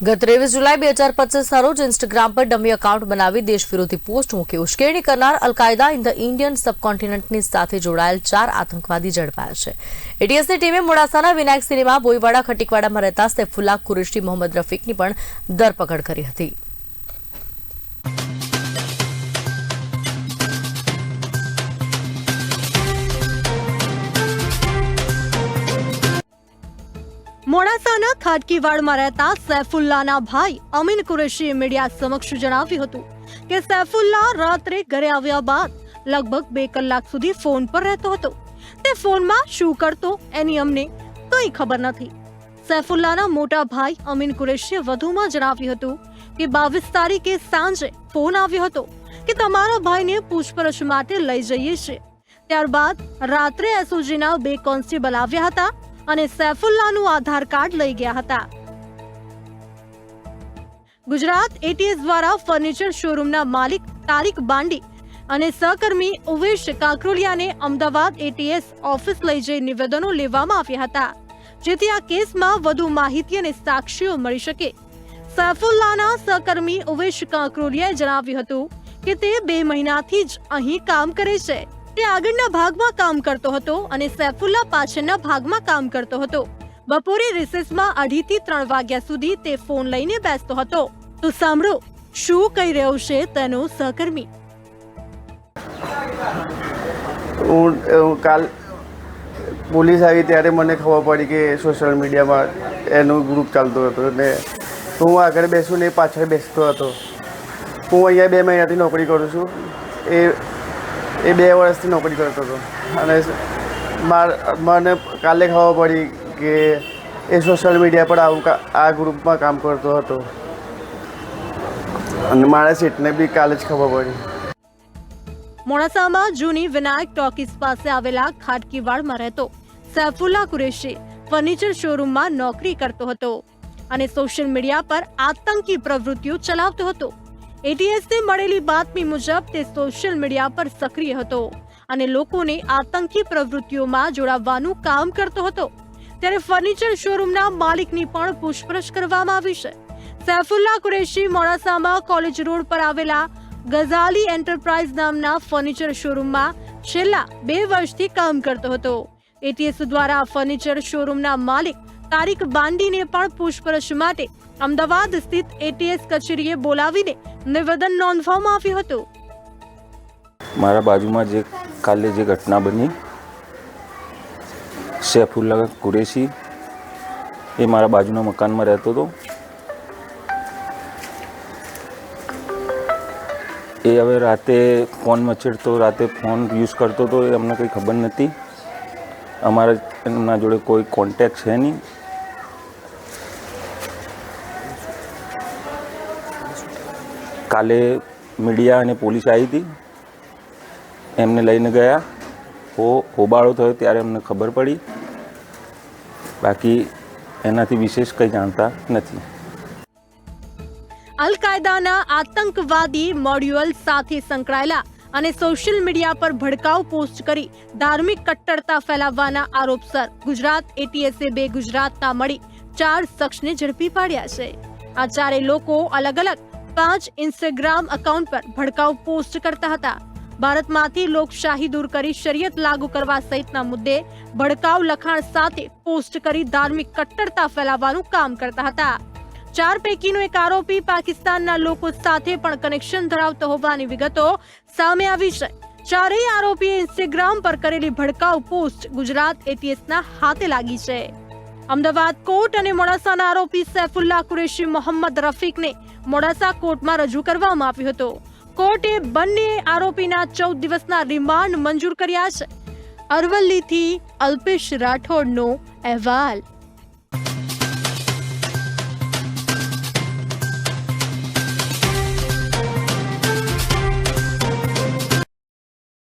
ગત 23 જુલાઈ 2025 રોજ ઇન્સ્ટાગ્રામ પર ડમી એકાઉન્ટ બનાવી દેશ વિરોધી પોસ્ટ મૂકી ઉશ્કેરણી કરનાર અલ-કાયદા ઇન ધ ઇન્ડિયન સબકોન્ટિનેન્ટની સાથે જોડાયેલ 4 આતંકવાદી ઝડપાયા છે। એટીએસની ટીમે મોડાસાના વિનાયક સિનેમા બોઈવાડા ખટીકવાડામાં રહેતા સૈફુલ્લા કુરેશી મોહમ્મદ રફીકની પણ ધરપકડ કરી હતી। મોડાસાના ખાટકીવાડમાં રહેતા સૈફુલ્લાના ભાઈ અમીન કુરેશીએ મીડિયા સમક્ષ જણાવ્યું હતું કે સૈફુલ્લા રાત્રે ઘરે આવ્યા બાદ લગભગ 2 કલાક સુધી ફોન પર રહેતો હતો। તે ફોનમાં શું કરતો એની અમને કંઈ ખબર નથી। સૈફુલ્લાના મોટા ભાઈ અમીન કુરેશીએ વધુમાં જણાવ્યું હતું કે 22 તારીખે સાંજે ફોન આવ્યો હતો કે તમારા ભાઈને પૂછપરછ માટે લઈ જઈએ છીએ। ત્યારબાદ રાત્રે એસઓજીના 2 કોન્સ્ટેબલ આવ્યા હતા અને સૈફુલ્લાનું આધાર કાર્ડ લઈ ગયા હતા। ગુજરાત એટીએસ દ્વારા ફર્નિચર શોરૂમના માલિક તારિક બાંડી અને સહકર્મી ઉવેશ કાકરોલિયાને અમદાવાદ એટીએસ ઓફિસ લઈ જઈ નિવેદનો લેવામાં આવ્યા હતા, જેથી આ કેસમાં વધુ માહિતી અને સાક્ષીઓ મળી શકે। સૈફુલ્લાના સહકર્મી ઉવેશ કાકરોલિયાએ જણાવ્યું હતું કે તે 2 મહિનાથી જ અહીં કામ કરે છે। તે આગળના ભાગમાં કામ કરતો હતો અને સૈફુલ્લા પાછળના ભાગમાં કામ કરતો હતો। બપોરે રિસેસમાં 2:30 થી 3 વાગ્યા સુધી તે ફોન લઈને બેસતો હતો। તો સાંભળો શું કહી રહ્યો છે તેનો સહકર્મી। કાલ પોલીસ આવી ત્યારે મને ખબર પડી કે સોશિયલ મીડિયામાં એનું ગ્રુપ ચાલતો હતો ને હું આગળ બેસું ને પાછળ બેસતો હતો। હું અહીંયા 2 મહિનાથી નોકરી કરું છું। એ 2 વર્ષથી નોકરી કરતો હતો અને મને કાલે ખબર પડી કે એ સોશિયલ મીડિયા પર આ ગ્રુપમાં કામ કરતો હતો અને મારા સેટને બી કાલે જ ખબર પડી। મોડાસામાં જૂની વિનાયક ટોકીઝ પાસે આવેલા ખાટકીવાડમાં રહેતો સૈફુલ્લા કુરેશી ફર્નિચર શોરૂમમાં નોકરી કરતો હતો અને સોશિયલ મીડિયા પર આતંકી પ્રવૃત્તિઓ ચલાવતો હતો। એટીએસને મળેલી બાતમી મુજબ તે સોશિયલ મીડિયા પર સક્રિય હતો અને લોકોને આતંકી પ્રવૃત્તિઓમાં જોડાવવાનું કામ કરતો હતો। ત્યારે ફર્નિચર શોરૂમના માલિકની પણ પૂછપરછ કરવામાં આવી છે। સૈફુલ્લા કુરેશી મોડાસામાં કોલેજ રોડ પર આવેલા ગઝાલી એન્ટરપ્રાઇઝ નામના ફર્નિચર શોરૂમમાં છેલ્લા 2 વર્ષથી કામ કરતો હતો। એટીએસ દ્વારા ફર્નિચર શોરૂમના માલિક તારિક બાંડીને પણ પૂછપરછ માટે અમદાવાદ સ્થિત એટીએસ કચેરીએ બોલાવીને નિવેદન નોંધવામાં આવ્યું હતું। મારા બાજુમાં જે કાલે જે ઘટના બની, સૈફુલ્લા કુરેશી એ મારા બાજુના મકાનમાં રહેતો હતો। એ હવે રાતે ફોન મચેડતો, રાતે ફોન યુઝ કરતો હતો, એ અમને કંઈ ખબર નથી। અમારા એમના જોડે કોઈ કોન્ટેક્ટ છે નહીં। કાલે મીડિયા અને પોલીસ આવી હતી, એમને લઈને ગયા। હોબાળો થયો ત્યારે અમને ખબર પડી, બાકી એનાથી વિશેષ કંઈ જાણતા નથી। અલ-કાયદાના આતંકવાદી મોડ્યુલ સાથે સંકળાયેલા અને સોશિયલ મીડિયા પર ભડકાઉ પોસ્ટ કરી ધાર્મિક કટ્ટરતા ફેલાવવાના આરોપસર ગુજરાત એટીએસે 2 ગુજરાતના મળી 4 શખ્સને ઝડપી પાડ્યા છે। આ 4 લોકો અલગ અલગ 5 ઇન્સ્ટાગ્રામ એકાઉન્ટ પર ભડકાઉ પોસ્ટ કરતા હતા। ભારતમાંથી લોકશાહી દૂર કરી શરિયત લાગુ કરવા સહિતના મુદ્દે ભડકાઉ લખાણ સાથે પોસ્ટ કરી ધાર્મિક કટ્ટરતા ફેલાવવાનું કામ કરતા હતા। 4 પૈકીનો એક આરોપી પાકિસ્તાનના લોકો સાથે પણ કનેક્શન ધરાવતો હોવાની વિગતો સામે આવી છે। 4 આરોપીએ ઇન્સ્ટાગ્રામ પર કરેલી ભડકાઉ પોસ્ટ ગુજરાત એટીએસના હાથે લાગી છે। અમદાવાદ કોર્ટ અને મોડાસાના આરોપી સૈફુલ્લા કુરેશી મોહમ્મદ રફીકને મોડાસા કોર્ટમાં રજૂ કરવામાં આવ્યો હતો। કોર્ટે બંને આરોપીના 14 દિવસના રિમાન્ડ મંજૂર કર્યા છે। અરવલ્લીથી અલ્પેશ રાઠોડનો અહેવાલ।